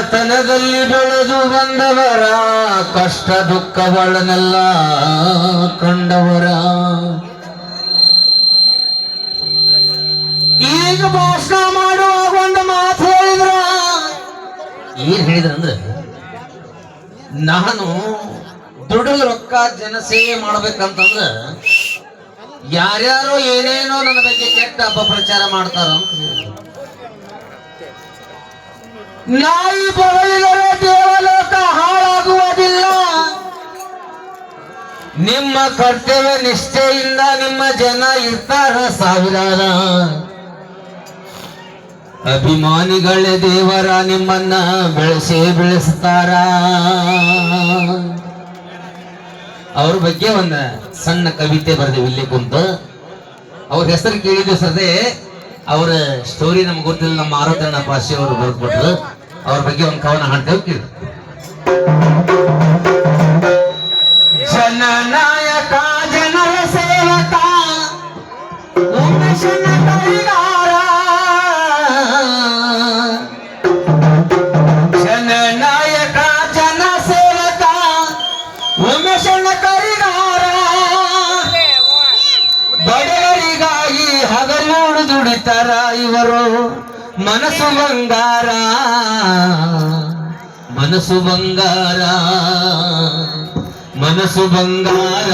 ಬಡತನದಲ್ಲಿ ಬೆಳೆದು ಬಂದವರ ಕಷ್ಟ ದುಃಖಗಳನ್ನೆಲ್ಲ ಕಂಡವರ ಈಗ ಭಾಷಣ ಮಾಡುವಾಗ ಒಂದು ಮಾತು ಹೇಳಿದ್ರ ಏನ್ ಹೇಳಿದ್ರಂದ್ರೆ ನಾನು ದುಡಿದ ರೊಕ್ಕ ಜನಸೇವೆ ಮಾಡ್ಬೇಕಂತಂದ್ರ ಯಾರ್ಯಾರೋ ಏನೇನೋ ನನ್ನ ಬಗ್ಗೆ ಕೆಟ್ಟ ಅಪಪ್ರಚಾರ ಮಾಡ್ತಾರ ಅಂತ ಹೇಳಿದ್ರು. ನಾಯಿ ಬರಲಿದರೆ ದೇವಲೋಕ ಹಾಳಾಗುವುದಿಲ್ಲ. ನಿಮ್ಮ ಕರ್ತವ್ಯ ನಿಷ್ಠೆಯಿಂದ ನಿಮ್ಮ ಜನ ಇರ್ತಾರ ಸಾವಿರಾರ. ಅಭಿಮಾನಿಗಳೇ ದೇವರ ನಿಮ್ಮನ್ನ ಬೆಳೆಸ್ತಾರ. ಅವ್ರ ಬಗ್ಗೆ ಒಂದು ಸಣ್ಣ ಕವಿತೆ ಬರೆದೇವಿ ಇಲ್ಲಿ ಕುಂತು. ಅವ್ರ ಹೆಸರು ಕೇಳಿದ್ವಿ ಸದೇ, ಅವ್ರ ಸ್ಟೋರಿ ನಮ್ಗೆ ಗೊತ್ತಿಲ್ಲ. ನಮ್ಮ ಆರೋಗ್ಯನ ಪಾಶಿ ಅವರು ಬರೆದ್ಬಿಟ್ರು. ಅವ್ರ ಬಗ್ಗೆ ಒಂದು ಕವನ ಹಾಡ್ತೇವೆ, ಕೇಳಿ. ಜನನಾಯಕ ಜನರ ಸೇವಕ ಉಮೇಶನ ಕೈಗಾರ. ಜನನಾಯಕ ಜನ ಸೇವಕ ಉಮೇಶನ ಕೈಗಾರ. ಬಡವರಿಗಾಗಿ ಹಗಲೂಡು ದುಡಿತಾರ ಇವರು. ಮನಸ್ಸು ಬಂಗಾರ, ಮನಸ್ಸು ಬಂಗಾರ, ಮನಸ್ಸು ಬಂಗಾರ.